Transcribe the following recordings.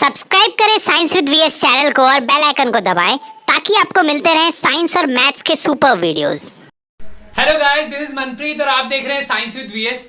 Subscribe करें science with VS channel को और बेल आइकन को दबाएं ताकि आपको मिलते रहें साइंस और मैथ्स के super videos. Hello guys, this is Manpreet और आप देख रहे हैं साइंस विद वीएस।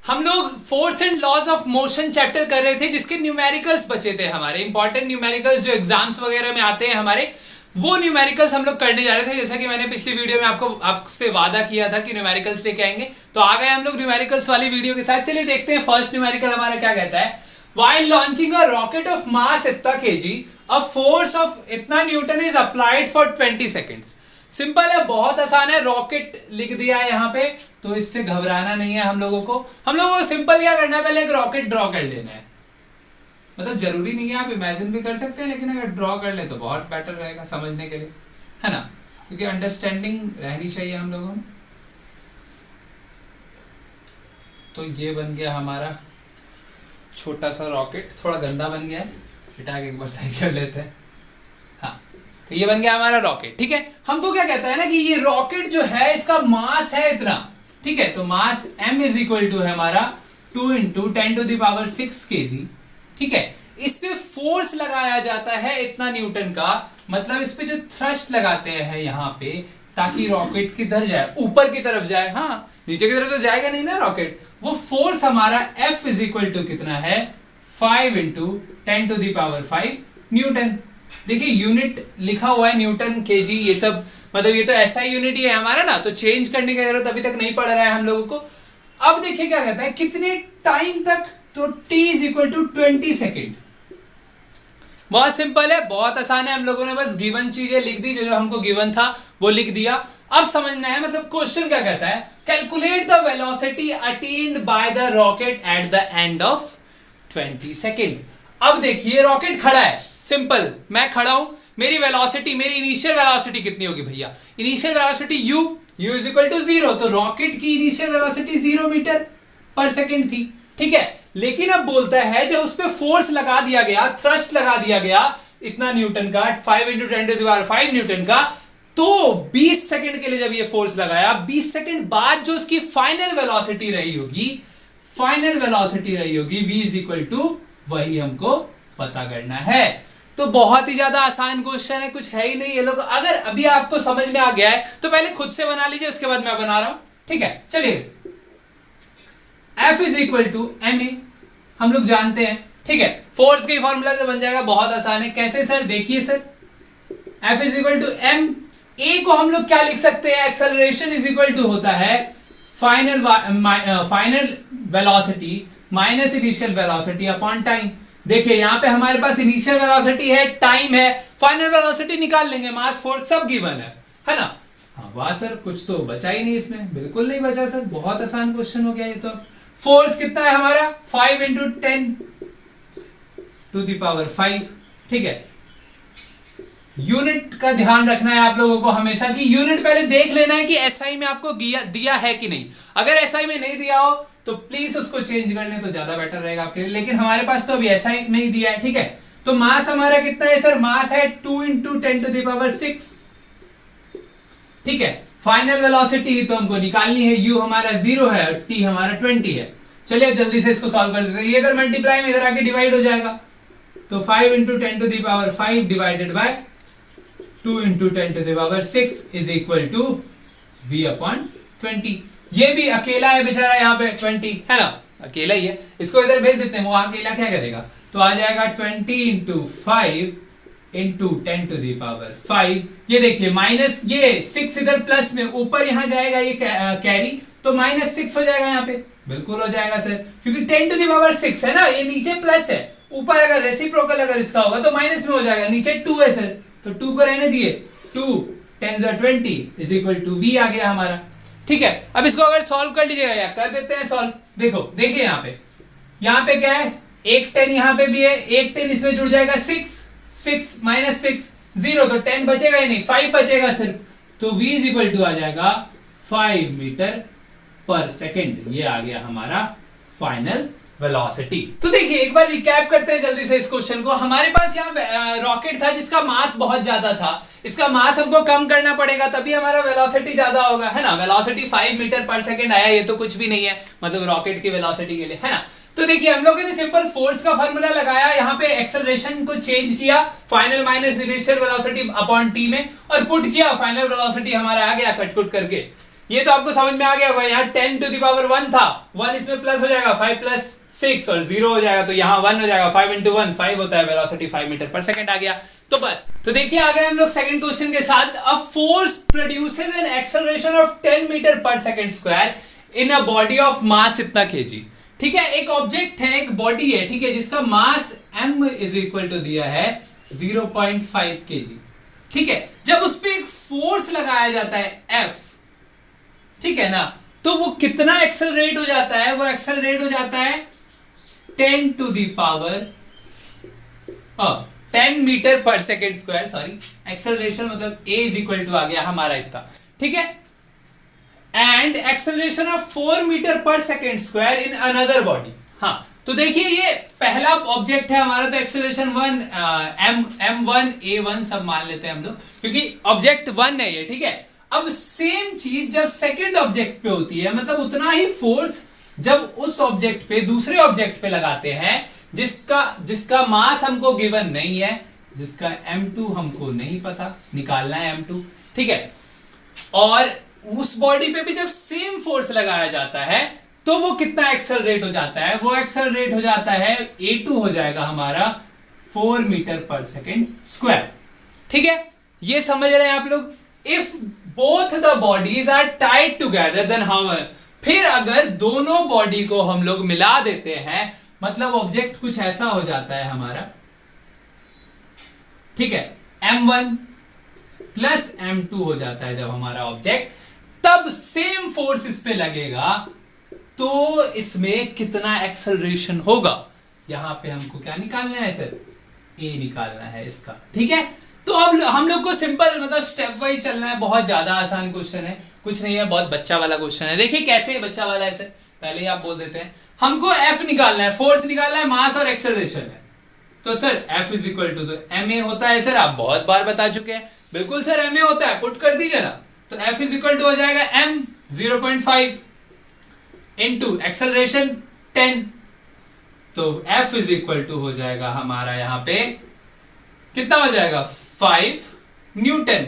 हम लोग force and laws of motion chapter कर रहे थे जिसके न्यूमेरिकल्स बचे थे, हमारे इंपॉर्टेंट न्यूमेरिकल्स जो एग्जाम्स वगैरह में आते हैं हमारे, वो न्यूमेरिकल्स हम लोग करने जा रहे थे। जैसा कि मैंने पिछली वीडियो में आपसे वादा किया था कि न्यूमेरिकल्स लेके आएंगे, तो आ गए हम लोग न्यूमेरिकल्स वाली वीडियो के साथ। चलिए देखते हैं फर्स्ट न्यूमेरिकल हमारा क्या कहता है। While launching a rocket of mass इतना kg, a force of इतना Newton is applied for 20 seconds। Simple है, बहुत आसान है। रॉकेट लिख दिया है यहाँ पे, तो इससे घबराना नहीं है हम लोगों को सिंपल क्या करना है, पहले एक रॉकेट ड्रॉ कर लेना है। मतलब जरूरी नहीं है, आप इमेजिन भी कर सकते हैं, लेकिन अगर ड्रॉ कर ले तो बहुत बेटर रहेगा समझने के लिए, है ना, क्योंकि अंडरस्टैंडिंग रहनी चाहिए हम लोगों में। तो ये बन गया हमारा छोटा सा रॉकेट, थोड़ा गंदा बन गया है, हटा के एक बार सही कर लेते हैं। हाँ, तो ये बन गया हमारा रॉकेट। ठीक है, हमको क्या कहता है ना कि ये रॉकेट जो है इसका मास है इतना। ठीक है, तो मास m इज इक्वल टू है हमारा 2 × 10⁶ kg। ठीक है, इस पे फोर्स लगाया जाता है इतना न्यूटन का, मतलब इस पे जो थ्रस्ट लगाते हैं यहाँ पे, ताकि रॉकेट किधर जाए, ऊपर की तरफ जाए। हाँ, नीचे की तरफ तो जाएगा नहीं ना रॉकेट। वो फोर्स हमारा F इज इक्वल टू कितना है, 5 × 10⁵ न्यूटन। देखिए यूनिट लिखा हुआ है न्यूटन, केजी, ये सब, मतलब ये तो ऐसा यूनिट ही है हमारा ना, तो चेंज करने की जरूरत अभी तक नहीं पड़ रहा है हम लोगों को। अब देखिए क्या कहता है, कितने टाइम तक, तो t is equal to 20 second. बहुत सिंपल है, बहुत आसान है। हम लोगों ने बस गिवन चीजें लिख दी, जो हमको गिवन था वो लिख दिया। अब समझना है, मतलब क्वेश्चन क्या कहता है, calculate the velocity attend by the rocket at the end of 20 second. अब देखिए रॉकेट खड़ा है, सिंपल, मैं खड़ा हूं, मेरी वेलोसिटी, मेरी इनिशियल वेलोसिटी कितनी होगी भैया, initial velocity u is equal to 0। तो रॉकेट की initial velocity 0 metre per second थी। ठीक है, लेकिन अब बोलता है जब उस पर फोर्स लगा दिया गया, थ्रस्ट लगा दिया गया इतना न्यूटन का, 5 × 10⁵ न्यूटन का, तो 20 सेकंड के लिए जब ये फोर्स लगाया, 20 सेकंड बाद जो उसकी फाइनल वेलोसिटी रही होगी, v इज इक्वल टू, वही हमको पता करना है। तो बहुत ही ज्यादा आसान क्वेश्चन है, कुछ है ही नहीं। ये लोग अगर अभी आपको समझ में आ गया है तो पहले खुद से बना लीजिए, उसके बाद मैं बना रहा हूं। ठीक है, चलिए, F is equal to ma, हम लोग जानते हैं। ठीक है, फोर्स के फॉर्मूला से बन जाएगा, बहुत आसान है। कैसे सर, देखिए sir, F is equal to m, a को हम लोग क्या लिख सकते हैं, एक्सेलरेशन इज इक्वल टू होता है final velocity minus initial velocity upon time. देखिए यहां पे हमारे पास इनिशियल वेलोसिटी है, टाइम है, फाइनल वेलोसिटी निकाल लेंगे, मास फोर्स सब गिवन है ना। हाँ वाह सर, कुछ तो बचा ही नहीं इसमें, बिल्कुल नहीं बचा सर, बहुत आसान क्वेश्चन हो गया ये तो। फोर्स कितना है हमारा, 5 × 10⁵। ठीक है, यूनिट का ध्यान रखना है आप लोगों को हमेशा, कि यूनिट पहले देख लेना है कि एसआई में आपको दिया है कि नहीं। अगर एसआई में नहीं दिया हो तो प्लीज उसको चेंज कर लें तो ज्यादा बेटर रहेगा आपके लिए, लेकिन हमारे पास तो अभी एसआई नहीं दिया है। ठीक है, तो मास हमारा कितना है सर, मास है 2 × 10⁶। ठीक है, फाइनल वेलोसिटी तो हमको निकालनी है, u हमारा 0 है और t हमारा 20 है। चलिए जल्दी से इसको सॉल्व कर देते हैं। ये अगर मल्टीप्लाई में इधर आके डिवाइड हो जाएगा, तो 5 × 10⁵ divided by 2 × 10⁶ is equal to v upon 20। ये भी अकेला है बेचारा, यहाँ पे 20 है ना, अकेला ही है, इसको इधर भेज देते हैं, वो अकेला क्या करेगा, तो आ जाएगा 20 × 5 × 10⁵। ये देखिए माइनस, ये 6 इधर प्लस में, ऊपर यहाँ जाएगा ये कैरी, तो -6 हो जाएगा यहाँ पे, बिल्कुल हो जाएगा सर, क्योंकि 10⁶ है ना, ये नीचे प्लस है, ऊपर अगर रेसिप्रोकल अगर इसका होगा तो माइनस में हो जाएगा, नीचे 2 है सर, तो 2 को रहने दिए, 2 × 10⁻20 इज इक्वल टू v आ गया हमारा। ठीक है, अब इसको अगर सॉल्व कर लीजिएगा, या कर देते हैं सॉल्व। देखिए यहाँ पे क्या है, एक 10 यहाँ पे भी है, एक 10 इसमें जुड़ जाएगा, 6 -6 0, तो 10 बचेगा ही नहीं, 5 बचेगा सिर्फ, तो v इज इक्वल टू आ जाएगा 5 मीटर पर सेकेंड। ये आ गया हमारा फाइनल वेलोसिटी। तो देखिए एक बार रिकैप करते हैं जल्दी से इस क्वेश्चन को। हमारे पास यहाँ रॉकेट था जिसका मास बहुत ज्यादा था, इसका मास हमको कम करना पड़ेगा तभी हमारा वेलोसिटी ज्यादा होगा, है ना। वेलोसिटी 5 मीटर पर सेकेंड आया, ये तो कुछ भी नहीं है, मतलब रॉकेट की वेलोसिटी के लिए, है ना। तो देखिए हम लोगों ने सिंपल फोर्स का फॉर्मूला लगाया, यहाँ पे एक्सेलरेशन को चेंज किया final minus initial velocity upon T में, और पुट किया फाइनल वेलोसिटी हमारा आ गया कट कुट करके। ये तो आपको समझ में आ गया होगा। यहाँ 10 टू द पावर 1 था, 1 इसमें प्लस हो जाएगा 5 प्लस 6 और 0 हो जाएगा, तो यहाँ 1 हो जाएगा। 5 इंटू 1 5 होता है, वेलोसिटी 5 मीटर पर सेकंड आ गया। तो बस, तो देखिए आ गए हम लोग सेकंड क्वेश्चन के साथ। A force produces an acceleration of 10 metre per second square in a body of mass इतना केजी। ठीक है, एक ऑब्जेक्ट है, एक बॉडी है, ठीक है, जिसका मास m इज इक्वल टू दिया है 0.5 केजी। ठीक है, जब उस पर एक फोर्स लगाया जाता है F, ठीक है ना, तो वो कितना एक्सेलरेट हो जाता है? वो एक्सेलरेट हो जाता है 10 to the power 10 metre per second square. Sorry, acceleration मतलब a इज इक्वल टू आ गया हमारा इतना। ठीक है, and acceleration of 4 metre per second square in another body. हाँ, तो देखिए ये पहला ऑब्जेक्ट है हमारा, तो एक्सेलरेशन 1 m1 a1 सब मान लेते हैं हम लोग, क्योंकि ऑब्जेक्ट 1 है ये। ठीक है, अब सेम चीज जब सेकेंड ऑब्जेक्ट पे होती है, मतलब उतना ही फोर्स जब उस ऑब्जेक्ट पे दूसरे ऑब्जेक्ट पे लगाते हैं जिसका मास हमको गिवन नहीं है, जिसका m2 हमको नहीं पता, निकालना है m2। ठीक है, और उस बॉडी पे भी जब सेम फोर्स लगाया जाता है तो वो कितना एक्सेलरेट हो जाता है? वो एक्सेलरेट हो जाता है a2 हो जाएगा हमारा 4 मीटर पर सेकेंड स्क्वायर। ठीक है, ये समझ रहे हैं आप लोग? If both the bodies are tied together then how, फिर अगर दोनों बॉडी को हम लोग मिला देते हैं, मतलब ऑब्जेक्ट कुछ ऐसा हो जाता है हमारा। ठीक है, m1 प्लस m2 हो जाता है जब हमारा ऑब्जेक्ट, तब सेम फोर्स इस पे लगेगा तो इसमें कितना एक्सेलरेशन होगा? यहां पे हमको क्या निकालना है सर? a निकालना है इसका। ठीक है, तो अब हम लोग को सिंपल मतलब स्टेप वाइज चलना है। बहुत ज्यादा आसान क्वेश्चन है, कुछ नहीं है, बहुत बच्चा वाला क्वेश्चन है। देखिए कैसे बच्चा वाला है सर, पहले ही आप बोल देते हैं। हमको F निकालना है, फोर्स निकालना है, मास और एक्सेलरेशन है। तो sir F is equal to, तो ma होता है सर, आप बहुत बार बता चुके हैं। बिल्कुल सर ma होता है, पुट कर दीजिए ना। तो F इज इक्वल टू हो जाएगा m 0.5 इंटू एक्सेलरेशन 10, तो F इज इक्वल टू हो जाएगा हमारा यहाँ पे कितना हो जाएगा? 5 न्यूटन।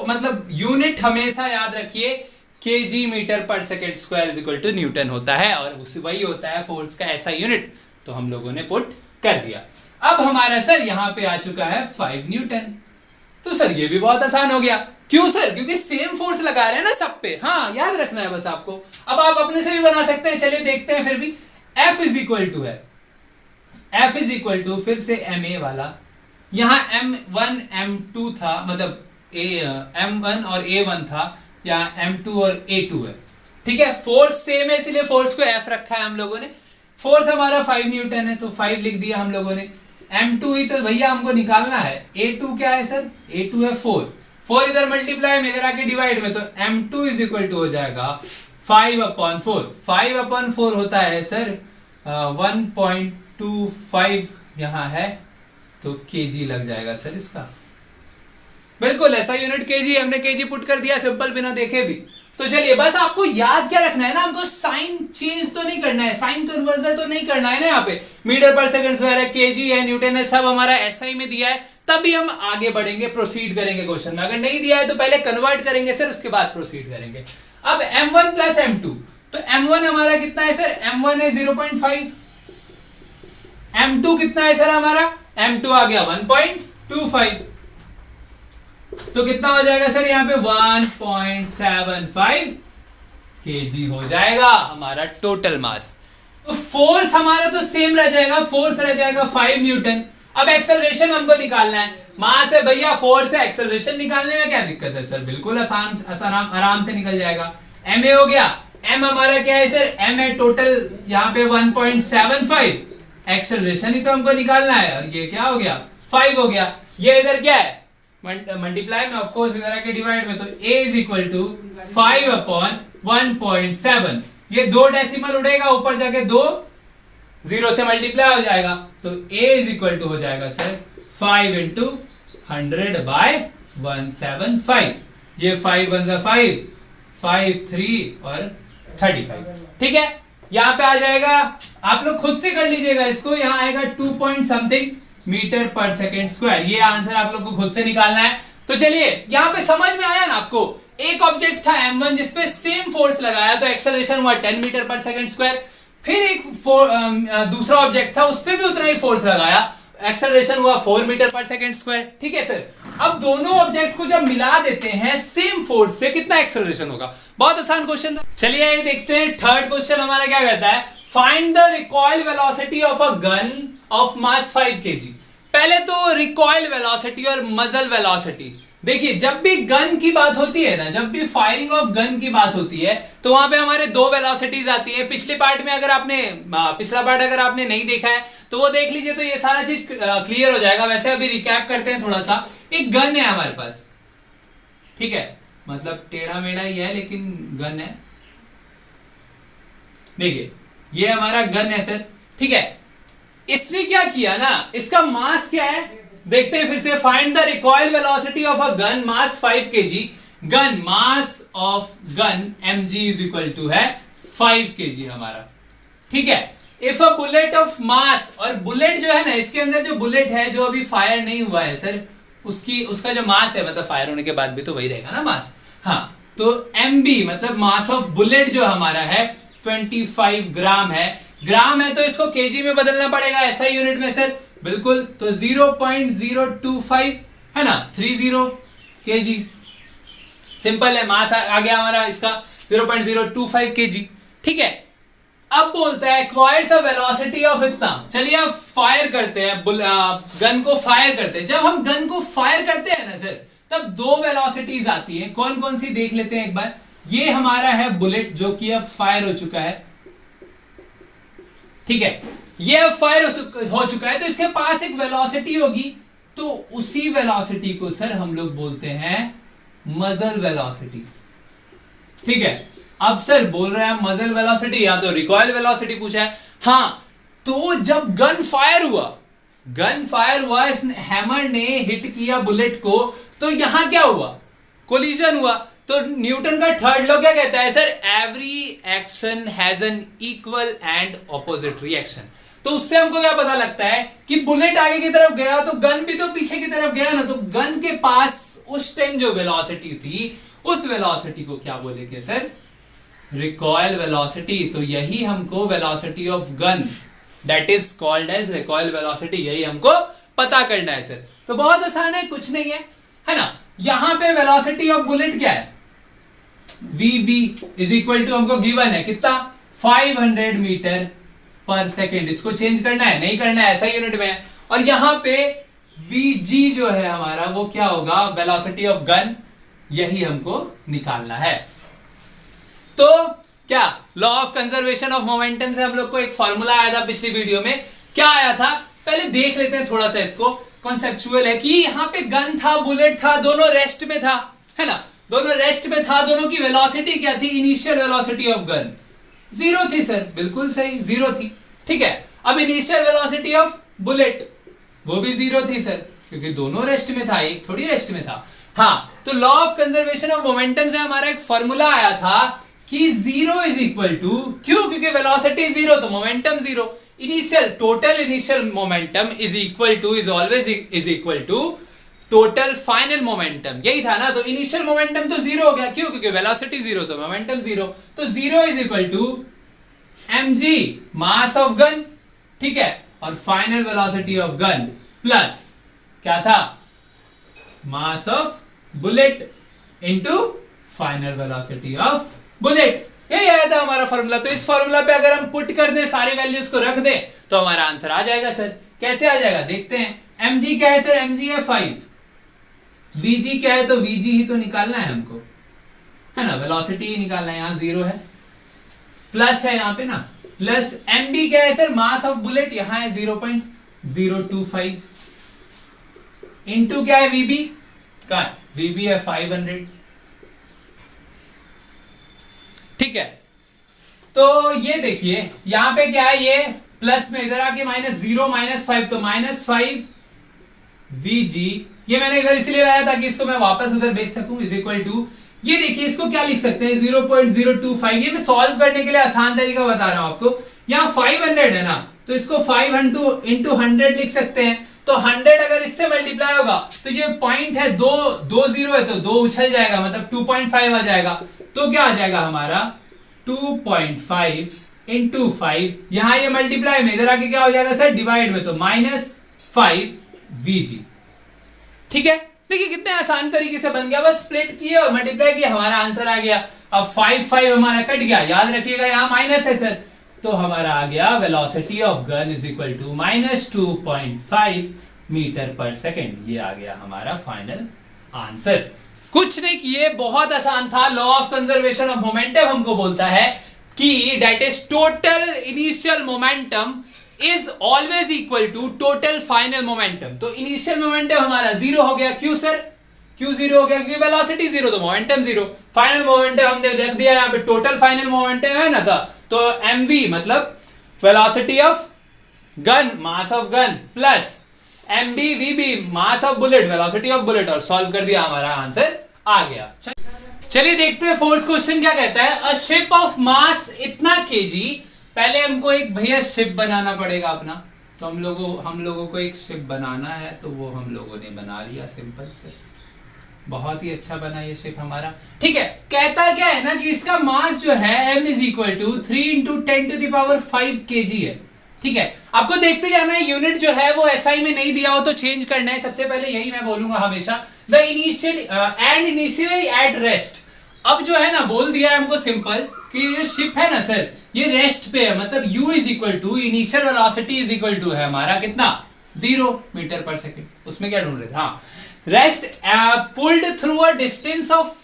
मतलब यूनिट हमेशा याद रखिए, kg metre per second square is equal to newton होता है, और उसी वही होता है फोर्स का ऐसा यूनिट। तो हम लोगों ने पुट कर दिया। अब हमारा सर यहाँ पे आ चुका है 5 न्यूटन। तो सर ये भी बहुत आसान हो गया। क्यों सर? क्योंकि सेम फोर्स लगा रहे हैं ना सब पे। हाँ, याद रखना है बस आपको। अब आप अपने से भी बना सकते हैं, चलिए देखते हैं। फिर भी F इज इक्वल टू है, F इज इक्वल टू फिर से ma वाला, यहां m1 m2 था, मतलब m1 और a1 था, यहाँ m2 और a2 है। ठीक है, फोर्स सेम है इसलिए फोर्स को F रखा है हम लोगों ने। फोर्स हमारा 5 न्यूटन है तो 5 लिख दिया हम लोगों ने। m2 ही तो भैया हमको निकालना है। a2 क्या है सर? a2 है 4 इधर मल्टीप्लाई में, इधर आके डिवाइड में, तो m2 इज इक्वल टू हो जाएगा 5/4। 5/4 होता है सर 1.25 यहाँ है, तो केजी लग जाएगा सर इसका। बिल्कुल ऐसा यूनिट केजी, हमने केजी पुट कर दिया सिंपल, बिना देखे भी। तो चलिए बस आपको याद क्या रखना है ना, हमको साइन चेंज तो नहीं करना है, साइन कन्वर्जन तो नहीं करना है ना। यहाँ पे मीटर पर सेकंड स्क्वायर है, केजी है, न्यूटन है, सब हमारा एसआई में दिया है, तभी हम आगे बढ़ेंगे, प्रोसीड करेंगे क्वेश्चन में। अगर नहीं दिया है तो पहले कन्वर्ट करेंगे सर, उसके बाद प्रोसीड करेंगे। अब m1 प्लस m2, तो m1 हमारा कितना है सर? m1 है 0.5, m2 कितना है सर हमारा? m2 आ गया 1.25, तो कितना हो जाएगा सर यहाँ पे? 1.75 kg हो जाएगा हमारा टोटल मास। तो फोर्स हमारा तो सेम रह जाएगा, फोर्स रह जाएगा 5 न्यूटन। अब एक्सेलरेशन हमको निकालना है, मास है भैया, फोर्स है, एक्सेलरेशन निकालने में क्या दिक्कत है सर? बिल्कुल आराम से निकल जाएगा। ma हो गया, m हमारा क्या है सर? m है टोटल यहाँ पे 1.75, एक्सेलरेशन ही तो हमको निकालना है, और ये क्या हो गया? 5 हो गया। ये इधर क्या है? मल्टीप्लाई में, ऑफ कोर्स इधर आके डिवाइड में, तो a इज इक्वल टू 5/1.7। ये 2 डेसिमल उड़ेगा, ऊपर जाके 2 0 से मल्टीप्लाई हो जाएगा, तो a इज इक्वल टू हो जाएगा सर 5 इंटू 100/175। ये 5 1 5, 5 3 और 35। ठीक है, यहाँ पे आ जाएगा, आप लोग खुद से कर लीजिएगा इसको, यहाँ आएगा 2 point something metre per second square. ये आंसर आप लोग को खुद से निकालना है। तो चलिए यहाँ पे समझ में आया ना आपको, एक ऑब्जेक्ट था m1 जिसपे सेम फोर्स लगाया तो एक्सेलरेशन हुआ 10 मीटर पर सेकेंड स्क्वायर। फिर एक दूसरा ऑब्जेक्ट था, उस पर भी उतना ही फोर्स लगाया, एक्सेलरेशन हुआ 4 मीटर पर सेकेंड स्क्वायर। ठीक है सर, अब दोनों ऑब्जेक्ट को जब मिला देते हैं सेम फोर्स से, कितना एक्सेलरेशन होगा? बहुत आसान क्वेश्चन था। चलिए ये देखते हैं थर्ड क्वेश्चन हमारा क्या कहता है, find the recoil velocity of a gun of mass 5 kg। पहले तो रिकॉइल वेलोसिटी और मजल वेलोसिटी, देखिए जब भी गन की बात होती है ना, जब भी फायरिंग ऑफ गन की बात होती है तो वहां पे हमारे दो वेलोसिटीज आती है। पिछले पार्ट में अगर आपने पिछला पार्ट अगर आपने नहीं देखा है तो वो देख लीजिए, तो ये सारा चीज क्लियर हो जाएगा। वैसे अभी रिकैप करते हैं थोड़ा सा। एक गन है हमारे पास, ठीक है, मतलब टेढ़ा मेढ़ा ही है लेकिन गन है। देखिए ये हमारा गन है सर, ठीक है। इसने क्या किया ना, इसका मास क्या है देखते हैं फिर से। Find the recoil velocity of a gun mass 5 kg। Gun mass of gun mg is equal to है 5 kg हमारा, ठीक है। If a bullet of mass, और बुलेट जो है ना, इसके अंदर जो बुलेट है जो अभी फायर नहीं हुआ है सर, उसका जो मास है, मतलब फायर होने के बाद भी तो वही रहेगा ना मास। हाँ, तो mb मतलब मास ऑफ बुलेट जो हमारा है 25 ग्राम है। ग्राम है तो इसको केजी में बदलना पड़ेगा, ऐसा यूनिट में सर, बिल्कुल। तो 0.025 है ना, 30 kg। सिंपल है, मास आ गया हमारा इसका 0.025 kg, ठीक है। अब बोलता है क्वाइट्स अ वेलोसिटी ऑफ इतना। चलिए अब फायर करते हैं, गन को फायर करते हैं। जब हम गन को फायर करते हैं ना सर, तब दो वेलोसिटीज आती है। कौन कौन सी देख लेते हैं एक बार। ये हमारा है बुलेट जो कि अब फायर हो चुका है, ठीक है। ये अब फायर हो चुका है तो इसके पास एक वेलोसिटी होगी, तो उसी वेलोसिटी को सर हम लोग बोलते हैं मजल वेलोसिटी, ठीक है। अब सर बोल रहे हैं मजल वेलोसिटी, या तो रिकॉइल वेलोसिटी पूछा है। हाँ, तो जब गन फायर हुआ, इस हैमर ने हिट किया बुलेट को, तो यहां क्या हुआ, कोलिजन हुआ। तो न्यूटन का थर्ड लॉ क्या कहता है sir, every action has an equal and opposite reaction. तो उससे हमको क्या पता लगता है कि बुलेट आगे की तरफ गया तो गन भी तो पीछे की तरफ गया ना, तो गन के पास उस टाइम जो वेलोसिटी थी, उस वेलोसिटी को क्या बोलेंगे सर, रिकॉइल वेलोसिटी। तो यही हमको velocity of gun, that is called as recoil velocity, यही हमको पता करना है सर। तो बहुत आसान है, कुछ नहीं है ना। यहां पे वेलोसिटी ऑफ बुलेट क्या है, vb इज इक्वल टू हमको गिवन है कितना, 500 मीटर पर सेकेंड। इसको चेंज करना है, नहीं करना है, ऐसा यूनिट में है। और यहां पे vg जो है हमारा, वो क्या होगा, वेलोसिटी ऑफ गन, यही हमको निकालना है। तो क्या law of conservation of momentum से हम लोग को एक फॉर्मूला आया था पिछली वीडियो में। क्या आया था, पहले देख लेते हैं थोड़ा सा इसको। कॉन्सेप्चुअल है कि यहाँ पे गन था, बुलेट था, दोनों रेस्ट में था, है ना, दोनों रेस्ट में था। दोनों की वेलोसिटी क्या थी, इनिशियल वेलोसिटी ऑफ गन 0 थी सर, बिल्कुल सही, 0 थी, ठीक है। अब इनिशियल वेलोसिटी ऑफ बुलेट, वो भी 0 थी सर, क्योंकि दोनों रेस्ट में था, एक थोड़ी रेस्ट में था। हाँ, तो law of conservation of momentum से हमारा एक फॉर्मूला आया था कि 0 इज इक्वल टू, क्यों, क्योंकि वेलोसिटी 0 तो momentum 0। Initial, total initial momentum is equal to, is always is equal to total final momentum, यही था ना। तो इनिशियल मोमेंटम तो 0 हो गया, क्यों, क्योंकि वेलोसिटी 0 तो मोमेंटम 0। तो 0 is equal to mg mass of gun, ठीक है, और final velocity of gun plus क्या था, mass of bullet into final velocity of bullet. यही आया था हमारा फॉर्मूला। तो इस फॉर्मूला पे अगर हम पुट कर दें, सारी वैल्यूज को रख दें, तो हमारा आंसर आ जाएगा सर। कैसे आ जाएगा देखते हैं। mg क्या है सर, mg है 5, vg क्या है, तो vg ही तो निकालना है हमको, है ना, वेलोसिटी ही निकालना है। यहां 0 है, प्लस है यहाँ पे ना, प्लस mb क्या है सर, मास ऑफ बुलेट, यहां है 0.025, इंटू क्या है vb का, vb है 500, ठीक है। तो ये देखिए यहां पे क्या है, ये प्लस में इधर आके -0 -5, तो -5 vg, ये मैंने इधर इसलिए लाया था कि इसको मैं वापस उधर भेज सकूं, इज इक्वल टू ये देखिए इसको क्या लिख सकते हैं 0.025, ये मैं सॉल्व करने के लिए आसान तरीका बता रहा हूं आपको। यहाँ 500 है ना, तो इसको 5 इंटू 100 लिख सकते हैं। तो 100 अगर इससे मल्टीप्लाई होगा तो ये पॉइंट है, दो जीरो है तो दो उछल जाएगा, मतलब 2.5 आ जाएगा। तो क्या आ जाएगा हमारा 2.5 इंटू 5, यहां ये मल्टीप्लाई में, इधर आके क्या हो जाएगा सर डिवाइड में, तो -5 VG। ठीक है, देखिए कितने आसान तरीके से बन गया, बस स्प्लिट किए और मल्टीप्लाई किया, हमारा आंसर आ गया। अब 5 हमारा कट गया, याद रखिएगा यहां माइनस है सर, तो हमारा आ गया velocity of gun is equal to -2.5 metre per second. ये आ गया हमारा फाइनल आंसर। कुछ नहीं किए, बहुत आसान था। Law of conservation of momentum हमको बोलता है कि that is total initial momentum is always equal to total final momentum. तो इनिशियल मोमेंटम हमारा जीरो हो गया, क्यों सर, क्यों जीरो हो गया, क्योंकि वेलोसिटी जीरो तो मोमेंटम जीरो। फाइनल मोमेंटम हमने रख दिया यहाँ पे, टोटल फाइनल मोमेंटम है ना था, तो mv मतलब velocity of gun, mass of gun, plus mb vb mass of bullet, velocity of bullet, और सॉल्व कर दिया, हमारा आंसर आ गया। चलिए देखते हैं फोर्थ क्वेश्चन क्या कहता है। अ शिप ऑफ मास इतना केजी, पहले हमको एक भैया शिप बनाना पड़ेगा अपना, तो हम लोगों को एक शिप बनाना है, तो वो हम लोगों ने बना लिया सिंपल से, बहुत ही अच्छा बना ये शिप हमारा। ठीक है, कहता क्या है ना कि इसका मास जो है m is equal to 3 into 10⁵ kg है। ठीक है, आपको देखते जाना है, यूनिट जो है वो SI में नहीं दिया हो तो चेंज करना है। सबसे पहले यही मैं बोलूंगा हमेशा, द इनिशियली एट रेस्ट। अब जो है ना बोल दिया है हमको सिंपल कि ये शिप है ना सर, ये रेस्ट पे है, मतलब u is equal to initial velocity is equal to है हमारा कितना 0 मीटर पर सेकेंड। उसमें क्या ढूंढ रहे थे, हाँ, rest pulled through a distance of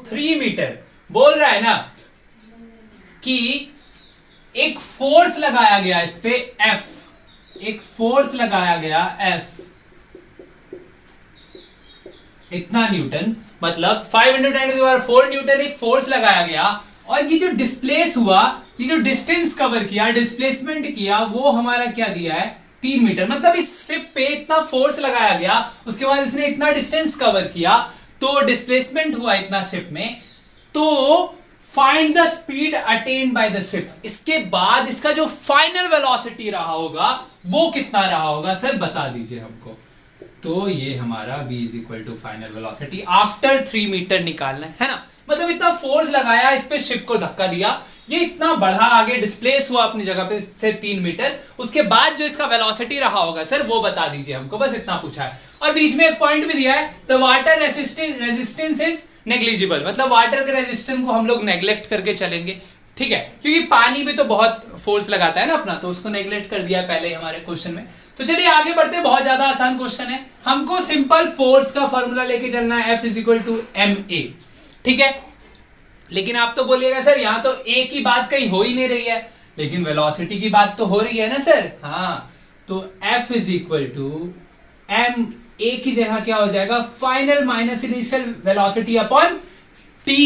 3 metre. बोल रहा है ना कि एक फोर्स लगाया गया इस पे F, एक फोर्स लगाया गया F, इतना न्यूटन, मतलब 5 इंटू 10⁴ न्यूटन एक फोर्स लगाया गया, और ये जो डिस्प्लेस हुआ, ये जो डिस्टेंस कवर किया, डिस्प्लेसमेंट किया, वो हमारा क्या दिया है 3 मीटर। मतलब इस शिप पे इतना फोर्स लगाया गया, उसके बाद इसने इतना डिस्टेंस कवर किया, तो डिस्प्लेसमेंट हुआ इतना शिप में, तो find the speed attend by the ship. इसके बाद इसका जो फाइनल वेलोसिटी रहा होगा वो कितना रहा होगा सर, बता दीजिए हमको। तो ये हमारा v is equal to final velocity after 3 metre निकालना है ना, मतलब इतना फोर्स लगाया इस पे, शिप को धक्का दिया, ये इतना बढ़ा आगे, डिस्प्लेस हुआ अपनी जगह पे से 3 मीटर, उसके बाद जो इसका वेलोसिटी रहा होगा सर वो बता दीजिए हमको, बस इतना पूछा है। और बीच में एक पॉइंट भी दिया है, the water resistance is negligible, मतलब वाटर के रेजिस्टेंस को हम लोग नेग्लेक्ट करके चलेंगे। ठीक है, क्योंकि पानी भी तो बहुत फोर्स लगाता है ना अपना, तो उसको नेग्लेक्ट कर दिया पहले हमारे क्वेश्चन में। तो चलिए आगे बढ़ते हैं, बहुत ज्यादा आसान क्वेश्चन है। हमको सिंपल फोर्स का फॉर्मूला लेके चलना है, F is equal to ma। ठीक है, लेकिन आप तो बोलिएगा सर यहाँ तो a की बात कहीं हो ही नहीं रही है, लेकिन वेलोसिटी की बात तो हो रही है ना सर। हाँ, तो F is equal to m, a की जगह क्या हो जाएगा final minus initial velocity upon t।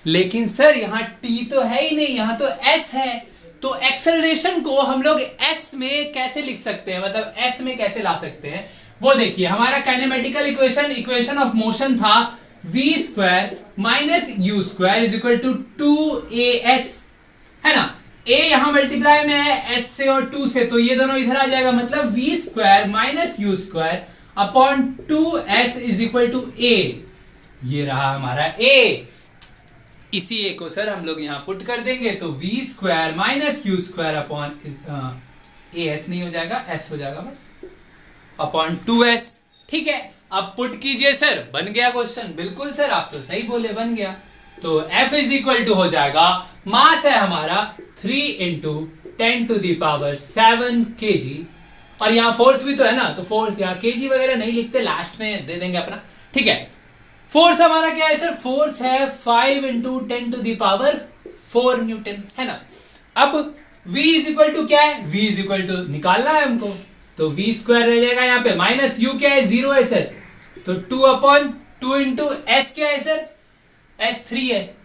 लेकिन सर यहाँ t तो है ही नहीं, यहाँ तो s है, तो एक्सेलरेशन को हम लोग s में कैसे लिख सकते हैं, मतलब s में कैसे ला सकते हैं, वो देखिए। हमारा काइनेमेटिकल इक्वेशन ऑफ मोशन था v square minus u square is equal to 2as, है ना। a यहां मल्टीप्लाई में है s से और 2 से, तो ये दोनों इधर आ जाएगा, मतलब v square minus u square upon 2s is equal to a। ये रहा हमारा a। इसी a को सर हम लोग यहां पुट कर देंगे, तो v square minus u square upon as नहीं हो जाएगा, s हो जाएगा बस, अपॉन 2s। ठीक है, अब पुट कीजिए सर, बन गया क्वेश्चन। बिल्कुल सर, आप तो सही बोले, बन गया। तो F इज इक्वल टू हो जाएगा, मास है हमारा 3 इंटू 10⁷ kg, और यहाँ फोर्स भी तो है ना, तो फोर्स यहाँ kg वगैरह नहीं लिखते, लास्ट में दे देंगे अपना। ठीक है, फोर्स हमारा क्या है सर, फोर्स है 5 इंटू 10⁴ न्यूटन, है ना। अब v इज इक्वल टू क्या है, v इज इक्वल टू निकालना है हमको, तो v स्क्वायर रह जाएगा यहाँ पे, माइनस u क्या है 0 है सर, तो 2/2 इंटू s क्या है सर, s3 है।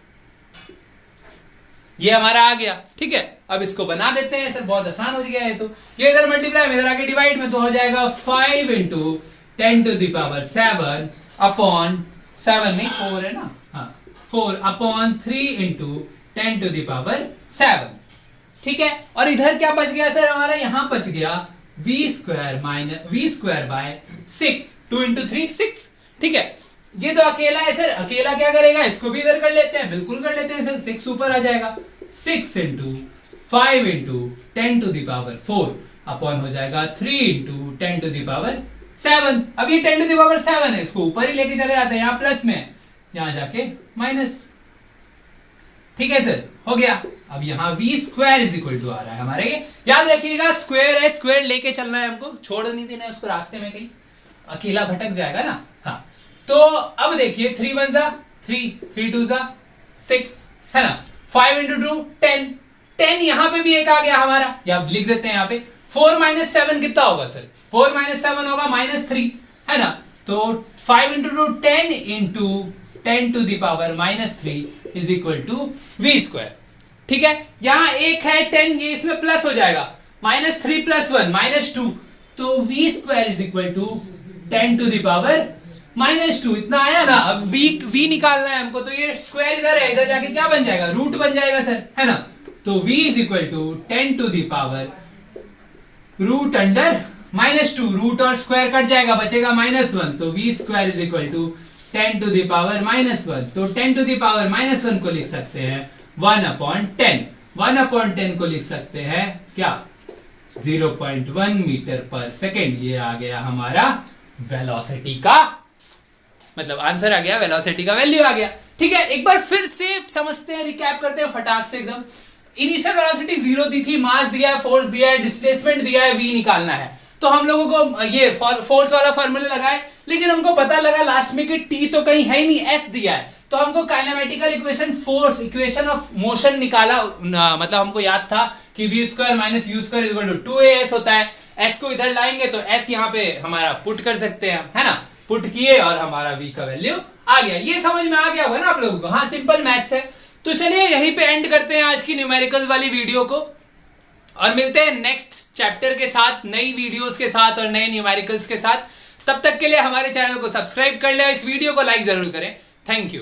ये हमारा आ गया। ठीक है, अब इसको बना देते हैं सर, बहुत आसान हो गया है। तो ये इधर मल्टीप्लाई में, इधर आके डिवाइड में, तो हो जाएगा 5 इंटू 10⁷ अपॉन 7 नहीं 4 है ना, हाँ 4 upon 3 into 10 to the power 7। ठीक है, और इधर क्या बच गया सर हमारा, यहां बच गया v square minus v square by 6, 2 into 3 6। ठीक है, ये तो अकेला है सर, अकेला क्या करेगा, इसको भी इधर कर लेते हैं, बिल्कुल कर लेते हैं सर, 6 ऊपर आ जाएगा, 6 into 5 into 10 to the power 4 upon हो जाएगा 3 इंटू 10 टू द पावर 7। अब ये 10 टू द पावर 7 है, इसको ऊपर ही लेके चले जाते हैं, यहां प्लस में, यहां जाके माइनस। ठीक है सर, हो गया। अब यहां v square is equal to आ रहा है हमारे, याद रखिएगा स्क्वायर है, स्क्वायर लेके चलना है हमको, छोड़ नहीं देना है उसको रास्ते में, कहीं अकेला भटक जाएगा ना। हाँ, तो अब देखिए 3 1 जा 3, 3 2 जा 6 है ना, 5 इंटू 2 10, 10 यहां पे भी एक आ गया हमारा, या लिख देते हैं यहां पे 4 माइनस 7 कितना होगा सर, 4 माइनस 7 होगा -3 है ना, तो 5 into 2 10 into 10 to the power -3 is equal to v square. ठीक है, यहां एक है 10, ये इसमें प्लस हो जाएगा, -3 + 1 -2, तो v square is equal to 10 to the power -2, इतना आया ना। अब v निकालना है हमको, तो ये स्क्वायर इधर है, इधर जाके क्या बन जाएगा, रूट बन जाएगा सर, है ना, तो v is equal to 10 to the power root under -2, root और स्क्वायर कट जाएगा, बचेगा -1, तो v square is equal to 10 to the power -1, तो 10 टू द पावर -1 को लिख सकते हैं 1/10, 1/10 को लिख सकते हैं क्या, 0.1 मीटर पर सेकेंड। ये आ गया हमारा वेलोसिटी का, मतलब आंसर आ गया, वेलोसिटी का वैल्यू आ गया। ठीक है, एक बार फिर से समझते हैं, रिकैप करते हैं फटाक से एकदम। इनिशियल वेलोसिटी 0 दी थी, मास दिया है, फोर्स दिया है, डिस्प्लेसमेंट दिया है, v निकालना है, तो हम लोगों को ये फोर्स वाला फॉर्मूला लगाए, लेकिन हमको पता लगा लास्ट में कि t तो कहीं है ही नहीं, s दिया है, तो हमको kinematical equation, force equation of motion निकाला, मतलब हमको याद था कि v square minus u square equal to 2as होता है, s को इधर लाएंगे तो s यहाँ पे हमारा पुट कर सकते हैं, है ना, पुट किए और हमारा v का वैल्यू आ गया। ये समझ में आ गया होगा ना आप लोगों को, हाँ सिंपल मैथ्स है। तो चलिए यहीं पे एंड करते हैं आज की न्यूमेरिकल वाली वीडियो को, और मिलते हैं नेक्स्ट चैप्टर के साथ, नई वीडियोस के साथ और नए न्यूमेरिकल्स के साथ। तब तक के लिए हमारे चैनल को सब्सक्राइब कर ले, इस वीडियो को लाइक जरूर करें। Thank you.